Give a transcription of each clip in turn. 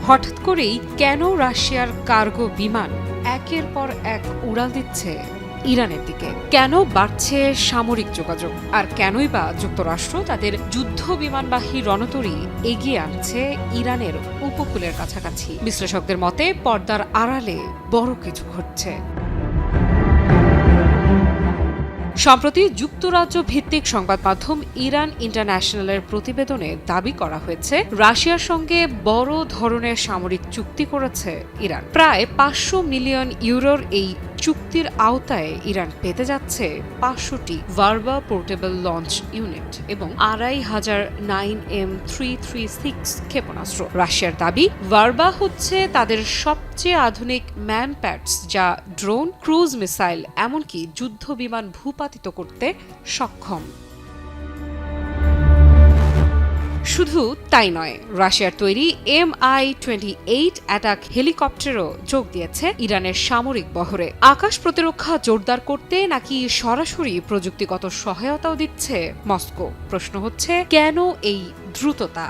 হঠাৎ করেই কেন রাশিয়ার কার্গো বিমান একের পর এক উড়াল দিচ্ছে ইরানের দিকে? কেন বাড়ছে সামরিক যোগাযোগ? আর কেনই বা যুক্তরাষ্ট্র তাদের যুদ্ধ বিমানবাহী রণতরী এগিয়ে আনছে ইরানের উপকূলের কাছাকাছি? বিশ্লেষকদের মতে পর্দার আড়ালে বড় কিছু ঘটছে। সম্প্রতি যুক্তরাজ্য ভিত্তিক সংবাদ মাধ্যম ইরান ইন্টারন্যাশনালের প্রতিবেদনে দাবি করা হয়েছে রাশিয়ার সঙ্গে বড় ধরনের সামরিক চুক্তি করেছে ইরান। প্রায় 500 মিলিয়ন ইউরোর এই চুক্তির আওতায় ইরান পেতে যাচ্ছে 500টি ভার্বা পোর্টেবল লঞ্চ ইউনিট এবং 2500 9M336 ক্ষেপণাস্ত্র। রাশিয়ার দাবি, ভার্বা হচ্ছে তাদের সবচেয়ে আধুনিক ম্যান প্যাডস, যা ড্রোন, ক্রুজ মিসাইল, এমনকি যুদ্ধ বিমান ভূপাতিত করতে সক্ষম। শুধু তাই নয়, রাশিয়ার তৈরি MI-28 অ্যাটাক হেলিকপ্টারও যোগ দিয়েছে ইরানের সামরিক বহরে। আকাশ প্রতিরক্ষা জোরদার করতে নাকি সরাসরি প্রযুক্তিগত সহায়তাও দিচ্ছে মস্কো? প্রশ্ন হচ্ছে, কেন এই দ্রুততা?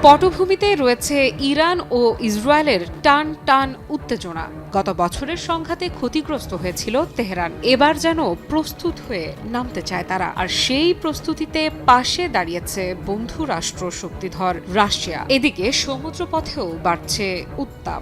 পটভূমিতে রয়েছে ইরান ও ইসরায়েলের টান টান উত্তেজনা। গত বছরের সংঘাতে ক্ষতিগ্রস্ত হয়েছিল তেহরান। এবার যেন প্রস্তুত হয়ে নামতে চায় তারা, আর সেই প্রস্তুতিতে পাশে দাঁড়িয়েছে বন্ধু রাষ্ট্র শক্তিধর রাশিয়া। এদিকে সমুদ্রপথেও বাড়ছে উত্তাপ।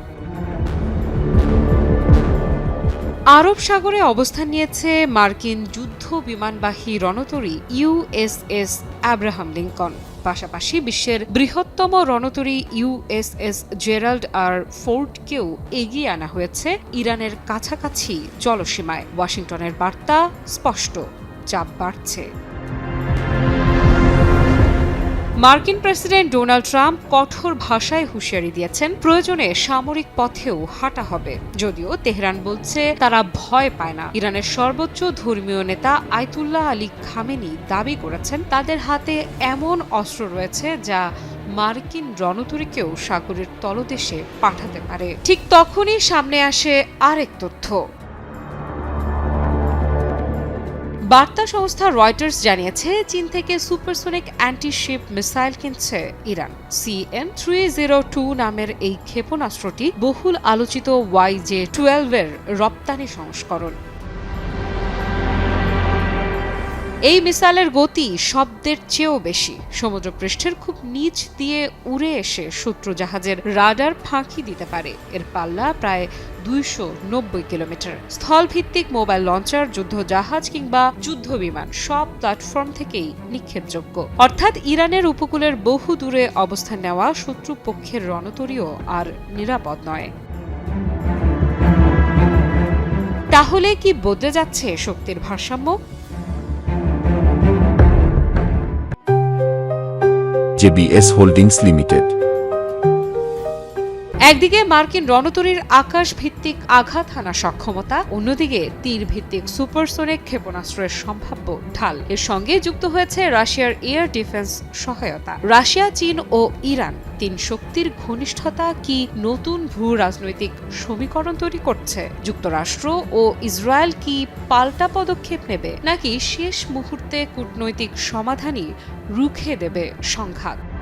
আরব সাগরে অবস্থান নিয়েছে মার্কিন যুদ্ধ বিমানবাহী রণতরী USS আব্রাহাম লিঙ্কন। পাশাপাশি বিশ্বের বৃহত্তম রণতরী USS জেরাল্ড আর ফোর্ডকেও এগিয়ে আনা হয়েছে ইরানের কাছাকাছি জলসীমায়। ওয়াশিংটনের বার্তা স্পষ্ট, চাপ বাড়ছে। মার্কিন প্রেসিডেন্ট ডোনাল্ড ট্রাম্প কঠোর ভাষায় হুঁশিয়ারি দিয়েছেন, প্রয়োজনে সামরিক পথেও হাঁটা হবে। যদিও তেহরান বলছে তারা ভয় পায় না। ইরানের সর্বোচ্চ ধর্মীয় নেতা আয়াতুল্লাহ আলী খামেনি দাবি করেছেন তাদের হাতে এমন অস্ত্র রয়েছে যা মার্কিন রণতরীকেও সাগরের তলদেশে পাঠাতে পারে। ঠিক তখনই সামনে আসে আরেক তথ্য। বার্তা সংস্থা রয়টার্স জানিয়েছে, চীন থেকে সুপারসোনিক অ্যান্টি-শিপ মিসাইল কিনছে ইরান। CM-302 নামের এই ক্ষেপণাস্ত্রটি বহুল আলোচিত YJ-12 এর রপ্তানি সংস্করণ। এই মিসাইলের গতি শব্দের চেয়েও বেশি। সমুদ্রপৃষ্ঠের খুব নিচ দিয়ে উড়ে এসে শত্রু জাহাজের রাডার ফাঁকি দিতে পারে। এর পাল্লা প্রায় 290 কিলোমিটার। স্থলভিত্তিক মোবাইল লঞ্চার, যুদ্ধ জাহাজ কিংবা যুদ্ধ বিমান সব প্ল্যাটফর্ম থেকেই নিক্ষেপযোগ্য। অর্থাৎ ইরানের উপকূলের বহু দূরে অবস্থান নেওয়া শত্রুপক্ষের রণতরীও আর নিরাপদ নয়। তাহলে কি বদলে যাচ্ছে শক্তির ভারসাম্য? JBS holdings limited. একদিকে মার্কিন রণতরীর আকাশ ভিত্তিক আঘাত হানা সক্ষমতা, অন্যদিকে তীর ভিত্তিক সুপারসোনিক ক্ষেপণাস্ত্রের সম্ভাব্য ঢাল। এর সঙ্গে যুক্ত হয়েছে রাশিয়ার এয়ার ডিফেন্স সহায়তা। রাশিয়া, চীন ও ইরান তিন শক্তির ঘনিষ্ঠতা কি নতুন ভূ রাজনৈতিক সমীকরণ তৈরি করছে? যুক্তরাষ্ট্র ও ইসরায়েল কি পাল্টা পদক্ষেপ নেবে, নাকি শেষ মুহূর্তে কূটনৈতিক সমাধানই রুখে দেবে সংঘাত?